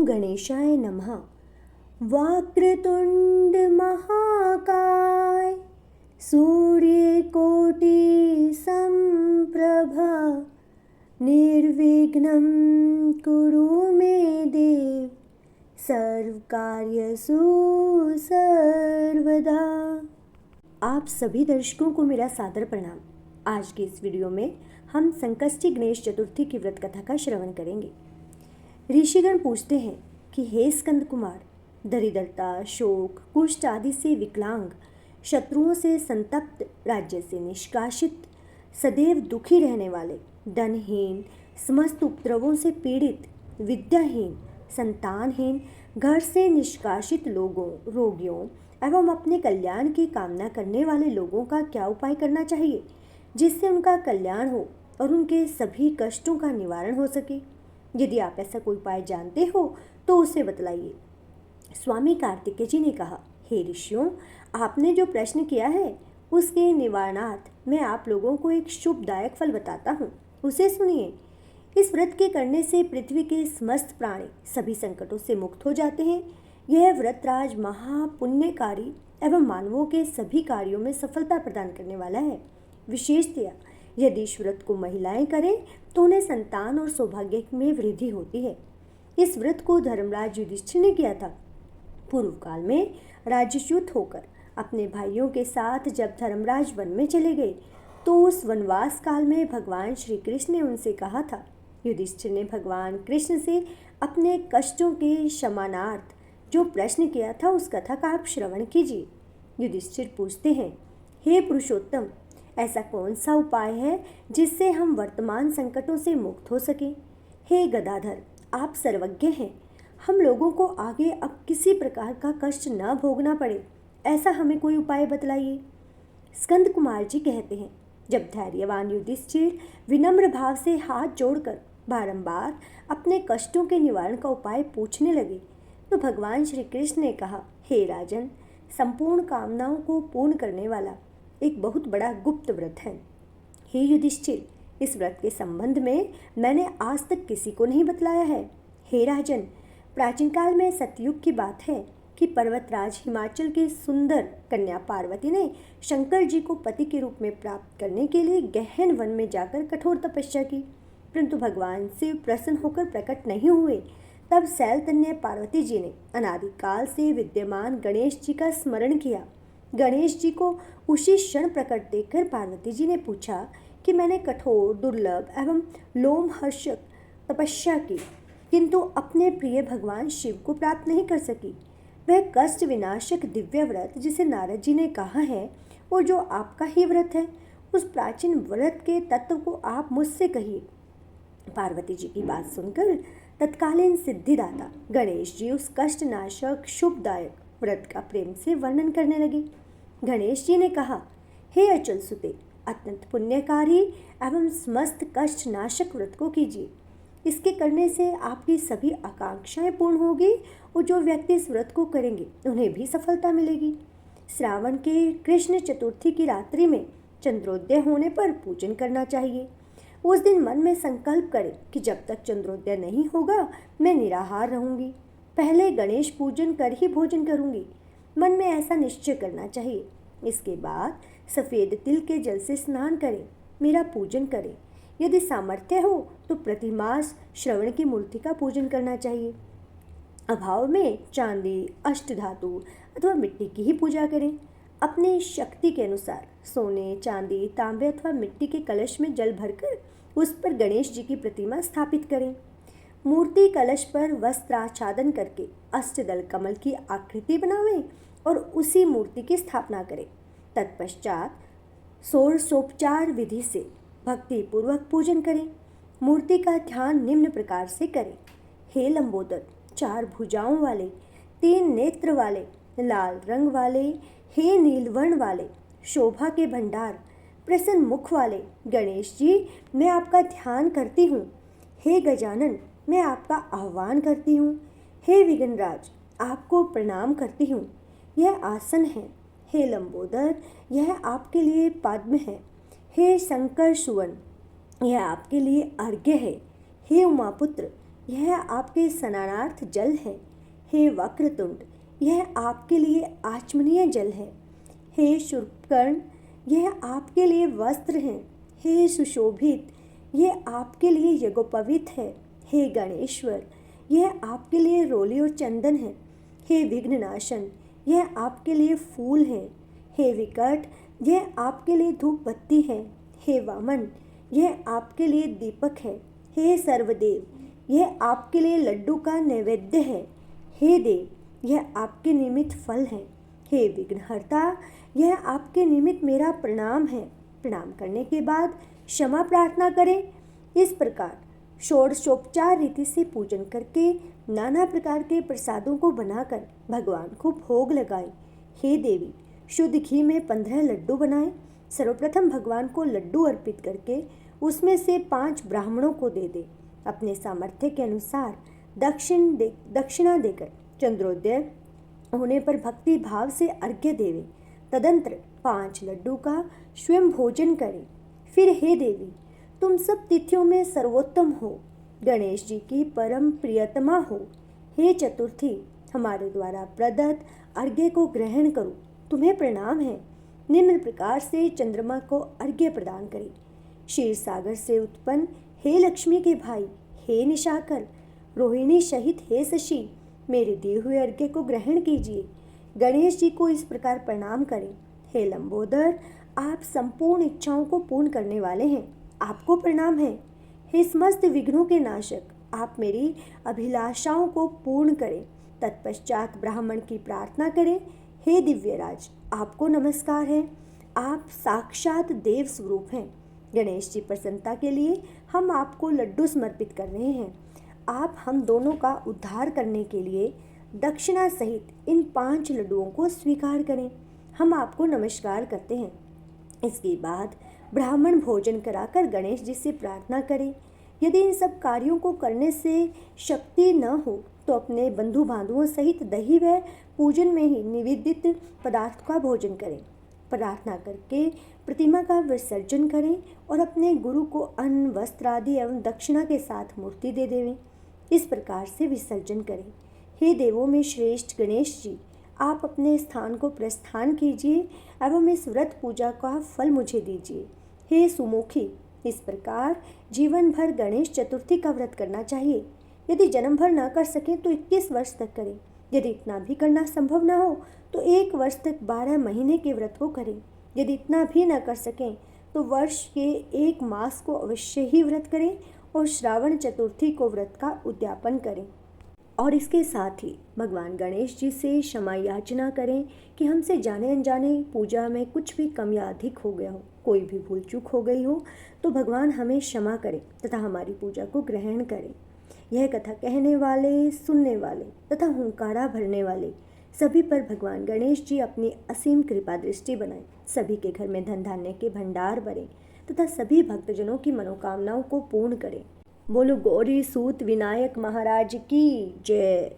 ओम गणेशाय नमः। वक्रतुंड महाकाय सूर्यकोटि संप्रभा निर्विघ्नं कुरु मे देव सर्वकार्यसु सर्वदा। आप सभी दर्शकों को मेरा सादर प्रणाम। आज की इस वीडियो में हम संकष्टी गणेश चतुर्थी की व्रत कथा का श्रवण करेंगे। ऋषिगण पूछते हैं कि हे स्कंद कुमार, दरिद्रता, शोक, कुष्ठ आदि से विकलांग, शत्रुओं से संतप्त, राज्य से निष्कासित, सदैव दुखी रहने वाले, धनहीन, समस्त उपद्रवों से पीड़ित, विद्याहीन, संतानहीन, घर से निष्कासित लोगों, रोगियों एवं अपने कल्याण की कामना करने वाले लोगों का क्या उपाय करना चाहिए जिससे उनका कल्याण हो और उनके सभी कष्टों का निवारण हो सके। यदि आप ऐसा कोई उपाय जानते हो तो उसे बतलाइए। स्वामी कार्तिकेय जी ने कहा, हे ऋषियों, आपने जो प्रश्न किया है उसके निवारणार्थ मैं आप लोगों को एक शुभदायक फल बताता हूँ, उसे सुनिए। इस व्रत के करने से पृथ्वी के समस्त प्राणी सभी संकटों से मुक्त हो जाते हैं। यह व्रतराज महापुण्यकारी एवं मानवों के सभी कार्यों में सफलता प्रदान करने वाला है। विशेषतया यदि इस व्रत को महिलाएं करें तो उन्हें संतान और सौभाग्य में वृद्धि होती है। इस व्रत को धर्मराज युधिष्ठिर ने किया था। पूर्व काल में राज्यच्युत होकर अपने भाइयों के साथ जब धर्मराज वन में चले गए तो उस वनवास काल में भगवान श्री कृष्ण ने उनसे कहा था। युधिष्ठिर ने भगवान कृष्ण से अपने कष्टों के शमनार्थ जो प्रश्न किया था उस कथा का आप श्रवण कीजिए। युधिष्ठिर पूछते हैं, हे पुरुषोत्तम, ऐसा कौन सा उपाय है जिससे हम वर्तमान संकटों से मुक्त हो सके। हे गदाधर, आप सर्वज्ञ हैं, हम लोगों को आगे अब किसी प्रकार का कष्ट न भोगना पड़े, ऐसा हमें कोई उपाय बतलाइए। स्कंद कुमार जी कहते हैं, जब धैर्यवान युधिष्ठिर विनम्र भाव से हाथ जोड़कर बारंबार अपने कष्टों के निवारण का उपाय पूछने लगे तो भगवान श्री कृष्ण ने कहा, हे राजन, संपूर्ण कामनाओं को पूर्ण करने वाला एक बहुत बड़ा गुप्त व्रत है। हे युधिष्ठिर, इस व्रत के संबंध में मैंने आज तक किसी को नहीं बतलाया है। हे राजन, प्राचीन काल में सतयुग की बात है कि पर्वतराज हिमाचल की सुंदर कन्या पार्वती ने शंकर जी को पति के रूप में प्राप्त करने के लिए गहन वन में जाकर कठोर तपस्या की, परंतु भगवान शिव प्रसन्न होकर प्रकट नहीं हुए। तब शैलतन्य पार्वती जी ने अनादिकाल से विद्यमान गणेश जी का स्मरण किया। गणेश जी को उसी क्षण प्रकट देखकर पार्वती जी ने पूछा कि मैंने कठोर, दुर्लभ एवं लोमहर्षक तपस्या की, किंतु अपने प्रिय भगवान शिव को प्राप्त नहीं कर सकी। वह कष्ट विनाशक दिव्य व्रत जिसे नारद जी ने कहा है और जो आपका ही व्रत है, उस प्राचीन व्रत के तत्व को आप मुझसे कहिए। पार्वती जी की बात सुनकर तत्कालीन सिद्धिदाता गणेश जी उस कष्ट नाशक शुभदायक व्रत का प्रेम से वर्णन करने लगे। गणेश जी ने कहा, हे अचल सुते, अत्यंत पुण्यकारी एवं समस्त कष्ट नाशक व्रत को कीजिए। इसके करने से आपकी सभी आकांक्षाएं पूर्ण होगी और जो व्यक्ति इस व्रत को करेंगे उन्हें भी सफलता मिलेगी। श्रावण के कृष्ण चतुर्थी की रात्रि में चंद्रोदय होने पर पूजन करना चाहिए। उस दिन मन में संकल्प करें कि जब तक चंद्रोदय नहीं होगा मैं निराहार रहूंगी, पहले गणेश पूजन कर ही भोजन करूंगी। मन में ऐसा निश्चय करना चाहिए। इसके बाद सफ़ेद तिल के जल से स्नान करें, मेरा पूजन करें। यदि सामर्थ्य हो तो प्रतिमास श्रवण की मूर्ति का पूजन करना चाहिए। अभाव में चांदी, अष्टधातु अथवा मिट्टी की ही पूजा करें। अपनी शक्ति के अनुसार सोने, चांदी, तांबे अथवा मिट्टी के कलश में जल भरकर उस पर गणेश जी की प्रतिमा स्थापित करें। मूर्ति कलश पर वस्त्राच्छादन करके अष्टदल कमल की आकृति बनावें और उसी मूर्ति की स्थापना करें। तत्पश्चात षोडशोपचार विधि से भक्ति पूर्वक पूजन करें। मूर्ति का ध्यान निम्न प्रकार से करें। हे लंबोदर, 4 भुजाओं वाले, 3 नेत्र वाले, लाल रंग वाले, हे नीलवर्ण वाले, शोभा के भंडार, प्रसन्न मुख वाले गणेश जी, मैं आपका ध्यान करती हूँ। हे गजानन, मैं आपका आह्वान करती हूँ। हे विघ्नराज, आपको प्रणाम करती हूँ। यह आसन है। हे लंबोदर, यह आपके लिए पद्म है। हे शंकर सुवन, यह आपके लिए अर्घ्य है। हे उमापुत्र, यह आपके स्नानार्थ जल है। हे वक्रतुंड, यह आपके लिए आचमनीय जल है। हे शूर्पकर्ण, यह आपके लिए वस्त्र हैं। हे सुशोभित, यह आपके लिए यज्ञोपवीत है। हे गणेश्वर, यह आपके लिए रोली और चंदन है। हे विघ्ननाशन, यह आपके लिए फूल है। हे विकट, यह आपके लिए धूप बत्ती है। हे वामन, यह आपके लिए दीपक है। हे सर्वदेव, यह आपके लिए लड्डू का नैवेद्य है। हे देव, यह आपके निमित्त फल है। हे विघ्नहर्ता, यह आपके निमित्त मेरा प्रणाम है। प्रणाम करने के बाद क्षमा प्रार्थना करें। इस प्रकार षोडशोपचार रीति से पूजन करके नाना प्रकार के प्रसादों को बनाकर भगवान को भोग लगाएं। हे देवी, शुद्ध घी में 15 लड्डू बनाएं। सर्वप्रथम भगवान को लड्डू अर्पित करके उसमें से 5 ब्राह्मणों को दे दें। अपने सामर्थ्य के अनुसार दक्षिणा देकर चंद्रोदय होने पर भक्ति भाव से अर्घ्य देवें। तदंतर 5 लड्डू का स्वयं भोजन करें। फिर हे देवी, तुम सब तिथियों में सर्वोत्तम हो, गणेश जी की परम प्रियतमा हो। हे चतुर्थी, हमारे द्वारा प्रदत्त अर्घ्य को ग्रहण करो, तुम्हें प्रणाम है। निम्न प्रकार से चंद्रमा को अर्घ्य प्रदान करें। क्षीर सागर से उत्पन्न हे लक्ष्मी के भाई, हे निशाकर, रोहिणी सहित हे शशि, मेरे दिए हुए अर्घ्य को ग्रहण कीजिए। गणेश जी को इस प्रकार प्रणाम करें। हे लंबोदर, आप संपूर्ण इच्छाओं को पूर्ण करने वाले हैं, आपको प्रणाम है। हे समस्त विघ्नों के नाशक, आप मेरी अभिलाषाओं को पूर्ण करें। तत्पश्चात ब्राह्मण की प्रार्थना करें। हे दिव्यराज, आपको नमस्कार है, आप साक्षात देव स्वरूप हैं। गणेश जी प्रसन्नता के लिए हम आपको लड्डू समर्पित कर रहे हैं। आप हम दोनों का उद्धार करने के लिए दक्षिणा सहित इन 5 लड्डुओं को स्वीकार करें। हम आपको नमस्कार करते हैं। इसके बाद ब्राह्मण भोजन कराकर गणेश जी से प्रार्थना करें। यदि इन सब कार्यों को करने से शक्ति न हो तो अपने बंधु बांधवों सहित दही व पूजन में ही निवेदित पदार्थ का भोजन करें। प्रार्थना करके प्रतिमा का विसर्जन करें और अपने गुरु को अन्न, वस्त्र आदि एवं दक्षिणा के साथ मूर्ति दे देवें। इस प्रकार से विसर्जन करें। हे देवों में श्रेष्ठ गणेश जी, आप अपने स्थान को प्रस्थान कीजिए एवं इस व्रत पूजा का फल मुझे दीजिए। हे सुमुखी, इस प्रकार जीवन भर गणेश चतुर्थी का व्रत करना चाहिए। यदि जन्म भर न कर सकें तो 21 वर्ष तक करें। यदि इतना भी करना संभव न हो तो 1 वर्ष तक 12 महीने के व्रत को करें। यदि इतना भी न कर सकें तो वर्ष के 1 मास को अवश्य ही व्रत करें और श्रावण चतुर्थी को व्रत का उद्यापन करें। और इसके साथ ही भगवान गणेश जी से क्षमा याचना करें कि हमसे जाने अनजाने पूजा में कुछ भी कम या अधिक हो गया हो, कोई भी भूल चूक हो गई हो तो भगवान हमें क्षमा करें तथा हमारी पूजा को ग्रहण करें। यह कथा कहने वाले, सुनने वाले तथा हुंकारा भरने वाले सभी पर भगवान गणेश जी अपनी असीम कृपा दृष्टि बनाएं। सभी के घर में धन धान्य के भंडार भरें तथा सभी भक्तजनों की मनोकामनाओं को पूर्ण करें। बोलो गौरी सूत विनायक महाराज की जय।